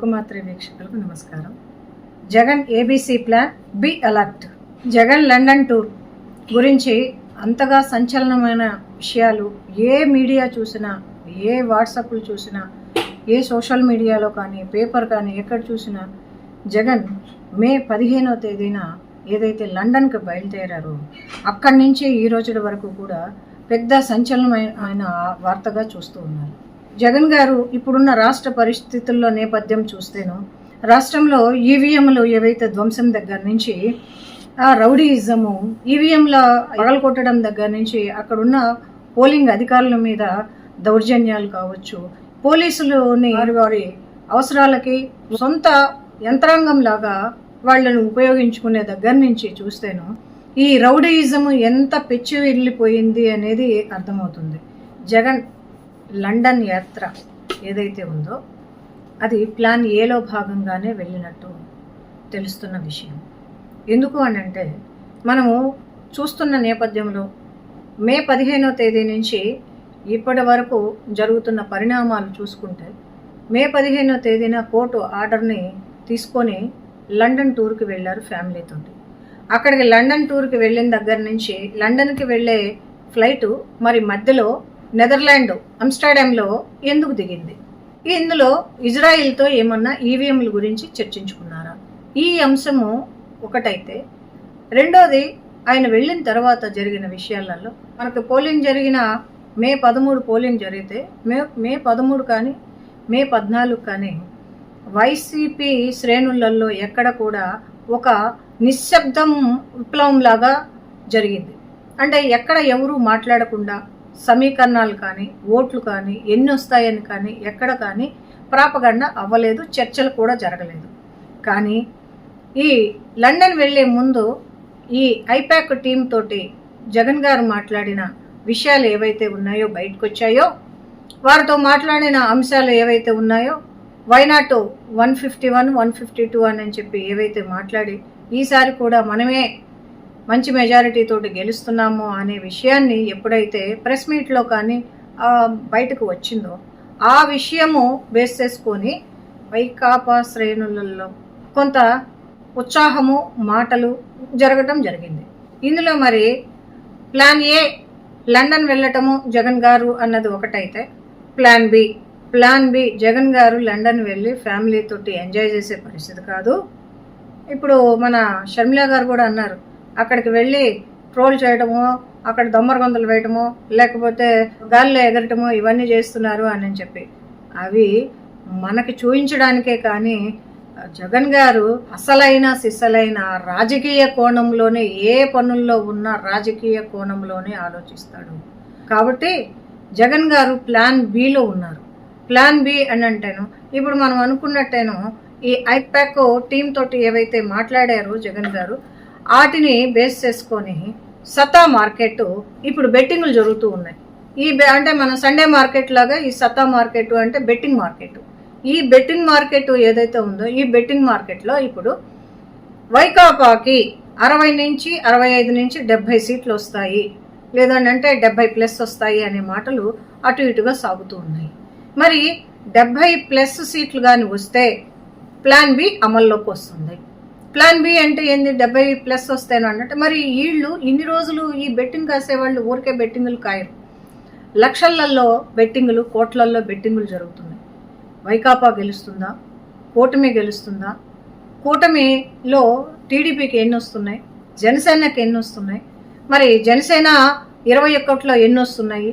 లోకమాత్ర వీక్షకులకు నమస్కారం. Jagan ABC plan be alert. Jagan London tour గురించి అంతగా సంచలనమైన విషయాలు ఏ మీడియా చూసినా, ఏ వాట్సాప్లు చూసినా, ఏ సోషల్ మీడియాలో కానీ, పేపర్ కానీ ఎక్కడ చూసినా జగన్ మే 15వ తేదీన ఏదైతే లండన్కి బయలుదేరారో అక్కడి నుంచి ఈ రోజు వరకు కూడా పెద్ద సంచలనమైన వార్తగా చూస్తూ ఉన్నారు. జగన్ గారు ఇప్పుడున్న రాష్ట్ర పరిస్థితుల్లో నేపథ్యం చూస్తేనో రాష్ట్రంలో ఈవీఎంలు ఏవైతే ధ్వంసం దగ్గర నుంచి రౌడీయిజము, ఈవీఎంల పగలకొట్టడం దగ్గర నుంచి అక్కడున్న పోలింగ్ అధికారుల మీద దౌర్జన్యాలు కావచ్చు, పోలీసులని వారి అవసరాలకి సొంత యంత్రాంగం లాగా వాళ్ళను ఉపయోగించుకునే దగ్గర నుంచి చూస్తేనో ఈ రౌడీయిజము ఎంత పెచ్చు వెళ్ళిపోయింది అనేది అర్థమవుతుంది. జగన్ లండన్ యాత్ర ఏదైతే ఉందో అది ప్లాన్ ఏలో భాగంగానే వెళ్ళినట్టు తెలుస్తున్న విషయం. ఎందుకు అని అంటే మనము చూస్తున్న నేపథ్యంలో మే 15వ తేదీ నుంచి ఇప్పటి వరకు జరుగుతున్న పరిణామాలు చూసుకుంటే మే 15వ తేదీన కోర్టు ఆర్డర్ని తీసుకొని లండన్ టూర్కి వెళ్ళారు ఫ్యామిలీతో. అక్కడికి లండన్ టూర్కి వెళ్ళిన దగ్గర నుంచి లండన్కి వెళ్ళే ఫ్లైటు మరి మధ్యలో నెదర్లాండ్ ఆమ్స్టర్డామ్లో ఎందుకు దిగింది? ఇందులో ఇజ్రాయిల్తో ఏమన్నా ఈవీఎంల గురించి చర్చించుకున్నారా? ఈ అంశము ఒకటైతే, రెండోది ఆయన వెళ్ళిన తర్వాత జరిగిన విషయాలలో మనకు పోలింగ్ జరిగిన మే 13 పోలింగ్ జరిగితే మే 13 కానీ మే 14 కానీ వైసీపీ శ్రేణులలో ఎక్కడ కూడా ఒక నిశ్శబ్దం విప్లవం లాగా జరిగింది. అంటే ఎక్కడ ఎవరు మాట్లాడకుండా సమీకరణాలు కానీ, ఓట్లు కానీ, ఎన్ని వస్తాయని కానీ ఎక్కడ కానీ ప్రాపగండా అవ్వలేదు, చర్చలు కూడా జరగలేదు. కానీ ఈ లండన్ వెళ్ళే ముందు ఈ ఐపాక్ టీం తోటి జగన్ గారు మాట్లాడిన విషయాలు ఏవైతే ఉన్నాయో బయటకు వచ్చాయో, వారితో మాట్లాడిన అంశాలు ఏవైతే ఉన్నాయో, వైనాట్ 151, 152 అని చెప్పి ఏవైతే మాట్లాడి ఈసారి కూడా మనమే మంచి మెజారిటీ తోటి గెలుస్తున్నాము అనే విషయాన్ని ఎప్పుడైతే ప్రెస్ మీట్లో కానీ బయటకు వచ్చిందో ఆ విషయము బేస్ చేసుకొని వైకాపా శ్రేణులలో కొంత ఉత్సాహము, మాటలు జరగటం జరిగింది. ఇందులో మరి ప్లాన్ ఏ లండన్ వెళ్ళటము జగన్ గారు అన్నది ఒకటైతే, ప్లాన్ బి జగన్ గారు లండన్ వెళ్ళి ఫ్యామిలీతోటి ఎంజాయ్ చేసే పరిస్థితి కాదు. ఇప్పుడు మన షర్మిల గారు కూడా అన్నారు, అక్కడికి వెళ్ళి ట్రోల్ చేయడమో, అక్కడ దొమ్మరగొందలు వేయటమో, లేకపోతే గాల్లో ఎగరటమో ఇవన్నీ చేస్తున్నారు అని చెప్పి అవి మనకి చూపించడానికే. కానీ జగన్ గారు అసలైన సిసలైన రాజకీయ కోణంలోనే, ఏ పనుల్లో ఉన్న రాజకీయ కోణంలోనే ఆలోచిస్తాడు. కాబట్టి జగన్ గారు ప్లాన్ బిలో ఉన్నారు. ప్లాన్ బి అని అంటేను ఇప్పుడు మనం అనుకున్నట్టేనో ఈ ఐపాక్ టీం తోటి ఏవైతే మాట్లాడారో జగన్ గారు వాటిని బేస్ చేసుకొని సత్తా మార్కెట్ ఇప్పుడు బెట్టింగ్లు జరుగుతూ ఉన్నాయి. అంటే మన సండే మార్కెట్ లాగా ఈ సత్తా మార్కెట్ అంటే బెట్టింగ్ మార్కెట్. ఈ బెట్టింగ్ మార్కెట్ ఏదైతే ఉందో ఈ బెట్టింగ్ మార్కెట్లో ఇప్పుడు వైకాపాకి 60 నుంచి 65 నుంచి 70 సీట్లు వస్తాయి, లేదంటే 70+ వస్తాయి అనే మాటలు అటు ఇటుగా సాగుతూ ఉన్నాయి. మరి 70+ సీట్లు కానీ వస్తే ప్లాన్ బి అమల్లోకి వస్తుంది. ప్లాన్ బి అంటే ఏంది? 70+ వస్తేను అన్నట్టు. మరి వీళ్ళు ఇన్ని రోజులు ఈ బెట్టింగ్ కాసేవాళ్ళు ఊరికే బెట్టింగులు కాయరు, లక్షలలో బెట్టింగులు, కోట్లల్లో బెట్టింగులు జరుగుతున్నాయి. వైకాపా గెలుస్తుందా? కూటమి గెలుస్తుందా? కూటమిలో టీడీపీకి ఎన్ని వస్తున్నాయి? జనసేనకి ఎన్ని వస్తున్నాయి? మరి జనసేన 21లో ఎన్ని వస్తున్నాయి?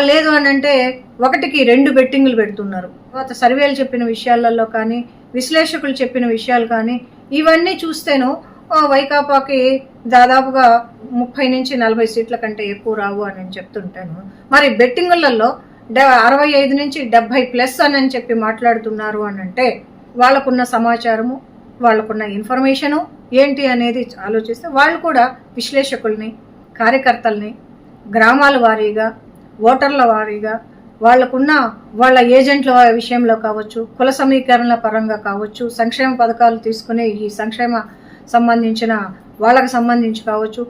లేదు అని అంటే 1కి 2 బెట్టింగులు పెడుతున్నారు. తర్వాత సర్వేలు చెప్పిన విషయాలలో కానీ, విశ్లేషకులు చెప్పిన విషయాలు కానీ ఇవన్నీ చూస్తేనో వైకాపాకి దాదాపుగా 30 నుంచి 40 సీట్ల కంటే ఎక్కువ రావు అని చెప్తుంటాను. మరి బెట్టింగులలో 65 నుంచి 70+ అని చెప్పి మాట్లాడుతున్నారు అని అంటే వాళ్ళకున్న సమాచారము, వాళ్ళకున్న ఇన్ఫర్మేషను ఏంటి అనేది ఆలోచిస్తే వాళ్ళు కూడా విశ్లేషకుల్ని, కార్యకర్తల్ని గ్రామాల వారీగా, ఓటర్ల వారీగా, వాళ్ళ ఏజెంట్ల విషయంలో కావచ్చు, కుల సమీకరణల పరంగా కావచ్చు, సంక్షేమ పథకాలు తీసుకునే ఈ సంక్షేమ సంబంధించిన వాళ్ళకు సంబంధించి కావచ్చు,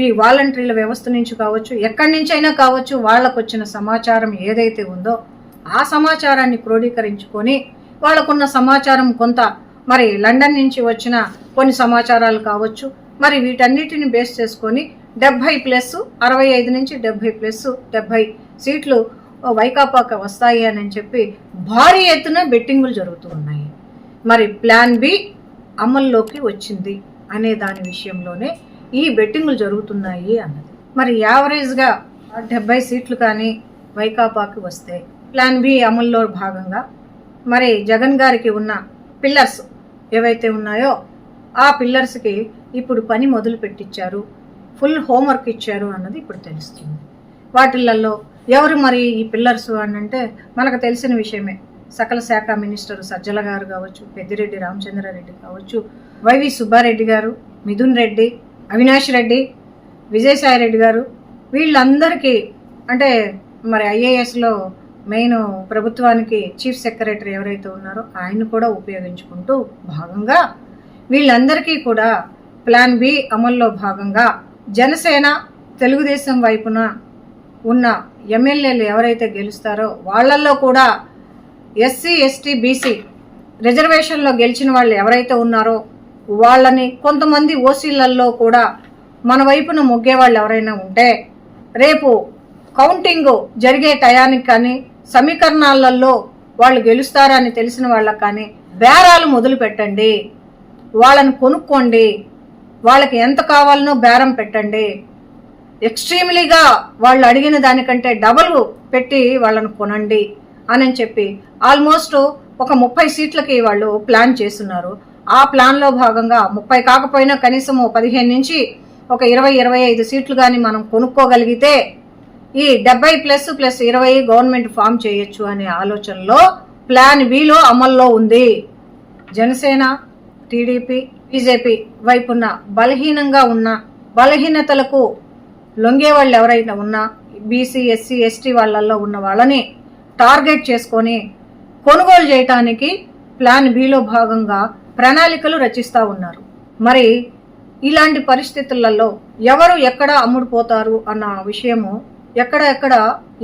ఈ వాలంటీర్ల వ్యవస్థ నుంచి కావచ్చు, ఎక్కడి నుంచైనా కావచ్చు, వాళ్ళకు వచ్చిన సమాచారం ఏదైతే ఉందో ఆ సమాచారాన్ని క్రోడీకరించుకొని వాళ్ళకున్న సమాచారం కొంత, మరి లండన్ నుంచి వచ్చిన కొన్ని సమాచారాలు కావచ్చు, మరి వీటన్నిటిని బేస్ చేసుకొని 70+, 65 నుంచి 70+, 70 సీట్లు వైకాపాకి వస్తాయి అని చెప్పి భారీ ఎత్తున బెట్టింగులు జరుగుతూ ఉన్నాయి. మరి ప్లాన్ బి అమల్లోకి వచ్చింది అనే దాని విషయంలోనే ఈ బెట్టింగులు జరుగుతున్నాయి అన్నది. మరి యావరేజ్గా 70 సీట్లు కానీ వైకాపాకి వస్తే ప్లాన్ బి అమల్లో భాగంగా మరి జగన్ గారికి ఉన్న పిల్లర్స్ ఏవైతే ఉన్నాయో ఆ పిల్లర్స్కి ఇప్పుడు పని మొదలు పెట్టించారు, ఫుల్ హోంవర్క్ ఇచ్చారు అన్నది ఇప్పుడు తెలుస్తుంది. వాటిల్లో ఎవరు మరి ఈ పిల్లర్స్ అని అంటే మనకు తెలిసిన విషయమే. సకల శాఖ మినిస్టర్ సజ్జల గారు కావచ్చు, పెద్దిరెడ్డి రామచంద్రారెడ్డి కావచ్చు, వైవి సుబ్బారెడ్డి గారు, మిథున్ రెడ్డి, అవినాష్ రెడ్డి, విజయసాయి రెడ్డి గారు, వీళ్ళందరికీ అంటే మరి ఐఏఎస్లో మెయిన్ ప్రభుత్వానికి చీఫ్ సెక్రటరీ ఎవరైతే ఉన్నారో ఆయన కూడా ఉపయోగించుకుంటూ భాగంగా వీళ్ళందరికీ కూడా ప్లాన్ బి అమల్లో భాగంగా జనసేన, తెలుగుదేశం వైపున ఉన్న ఎమ్మెల్యేలు ఎవరైతే గెలుస్తారో వాళ్ళల్లో కూడా ఎస్సీ, ఎస్టీ, బీసీ రిజర్వేషన్లో గెలిచిన వాళ్ళు ఎవరైతే ఉన్నారో వాళ్ళని కొంతమంది ఓసీలలో కూడా మన వైపున మొగ్గే వాళ్ళు ఎవరైనా ఉంటే రేపు కౌంటింగ్ జరిగే టయానికి కానీ సమీకరణాలలో వాళ్ళు గెలుస్తారని తెలిసిన వాళ్ళకి కానీ బేరాలు మొదలు పెట్టండి, వాళ్ళని కొనుక్కోండి, వాళ్ళకి ఎంత కావాలనో బేరం పెట్టండి, ఎక్స్ట్రీమ్లీగా వాళ్ళు అడిగిన దానికంటే డబల్ పెట్టి వాళ్ళని కొనండి అని చెప్పి ఆల్మోస్ట్ ఒక 30 సీట్లకి వాళ్ళు ప్లాన్ చేస్తున్నారు. ఆ ప్లాన్లో భాగంగా 30 కాకపోయినా కనీసం 15 నుంచి ఒక 20-25 సీట్లు కానీ మనం కొనుక్కోగలిగితే ఈ 70++20 గవర్నమెంట్ ఫామ్ చేయొచ్చు అనే ఆలోచనలో ప్లాన్ బిలో అమల్లో ఉంది. జనసేన, టీడీపీ, బీజేపీ వైపున్న బలహీనంగా ఉన్న, బలహీనతలకు లొంగే వాళ్ళు ఎవరైనా ఉన్నా బీసీ, ఎస్సీ, ఎస్టీ వాళ్ళల్లో ఉన్న వాళ్ళని టార్గెట్ చేసుకొని కొనుగోలు చేయటానికి ప్లాన్ బిలో భాగంగా ప్రణాళికలు రచిస్తూ ఉన్నారు. మరి ఇలాంటి పరిస్థితులలో ఎవరు ఎక్కడ అమ్ముడుపోతారు అన్న విషయము, ఎక్కడ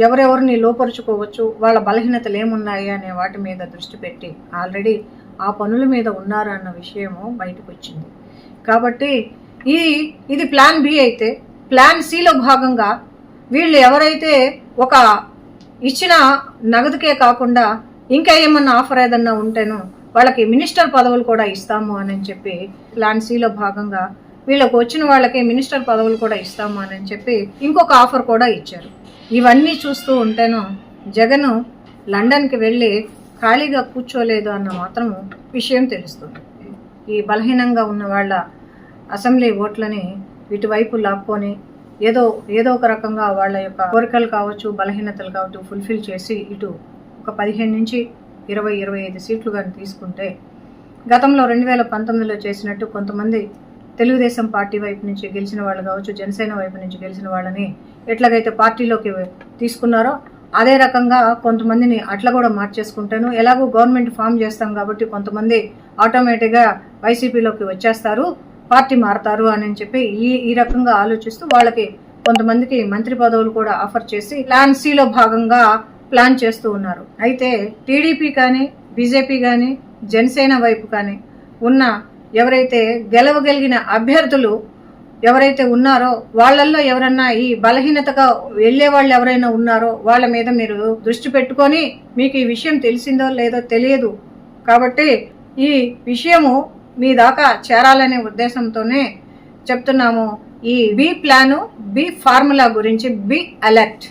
ఎవరెవరిని లోపరుచుకోవచ్చు, వాళ్ళ బలహీనతలు ఏమున్నాయి అనే వాటి మీద దృష్టి పెట్టి ఆల్రెడీ ఆ పనుల మీద ఉన్నారు అన్న విషయము బయటకు వచ్చింది. కాబట్టి ఇది ప్లాన్ బి అయితే ప్లాన్ సిలో భాగంగా వీళ్ళు ఎవరైతే ఒక ఇచ్చిన నగదుకే కాకుండా ఇంకా ఏమన్నా ఆఫర్ ఏదన్నా ఉంటేనో వాళ్ళకి మినిస్టర్ పదవులు కూడా ఇస్తాము అని చెప్పి ప్లాన్ సిలో భాగంగా వీళ్ళకు వచ్చిన వాళ్ళకి మినిస్టర్ పదవులు కూడా ఇస్తాము అని చెప్పి ఇంకొక ఆఫర్ కూడా ఇచ్చారు. ఇవన్నీ చూస్తూ ఉంటేనో జగన్ లండన్కి వెళ్ళి ఖాళీగా కూర్చోలేదు అన్న మాత్రం విషయం తెలుస్తుంది. ఈ బలహీనంగా ఉన్న వాళ్ళ అసెంబ్లీ ఓట్లని ఇటువైపు లాక్కొని ఏదో ఒక రకంగా వాళ్ళ యొక్క కోరికలు కావచ్చు, బలహీనతలు కావచ్చు ఫుల్ఫిల్ చేసి ఇటు ఒక 15 నుంచి 20-25 సీట్లు కానీ తీసుకుంటే గతంలో 2019లో చేసినట్టు కొంతమంది తెలుగుదేశం పార్టీ వైపు నుంచి గెలిచిన వాళ్ళు కావచ్చు, జనసేన వైపు నుంచి గెలిచిన వాళ్ళని ఎట్లాగైతే పార్టీలోకి తీసుకున్నారో అదే రకంగా కొంతమందిని అట్లా కూడా మార్చేసుకుంటాను. ఎలాగో గవర్నమెంట్ ఫామ్ చేస్తాం కాబట్టి కొంతమంది ఆటోమేటిక్గా వైసీపీలోకి వచ్చేస్తారు, పార్టీ మారతారు అని చెప్పి ఈ రకంగా ఆలోచిస్తూ వాళ్ళకి కొంతమందికి మంత్రి పదవులు కూడా ఆఫర్ చేసి ప్లాన్ సిలో భాగంగా ప్లాన్ చేస్తూ ఉన్నారు. అయితే టీడీపీ కానీ, బీజేపీ కానీ, జనసేన వైపు కానీ ఉన్న ఎవరైతే గెలవగలిగిన అభ్యర్థులు ఎవరైతే ఉన్నారో వాళ్ళల్లో ఎవరన్నా ఈ బలహీనతగా వెళ్లే వాళ్ళు ఎవరైనా ఉన్నారో వాళ్ళ మీద మీరు దృష్టి పెట్టుకొని, మీకు ఈ విషయం తెలిసిందో లేదో తెలియదు కాబట్టి ఈ విషయము మీ దాకా చేరాలనే ఉద్దేశంతోనే చెప్తున్నాము. ఈ బి ప్లాను, బి ఫార్ములా గురించి బి అలర్ట్.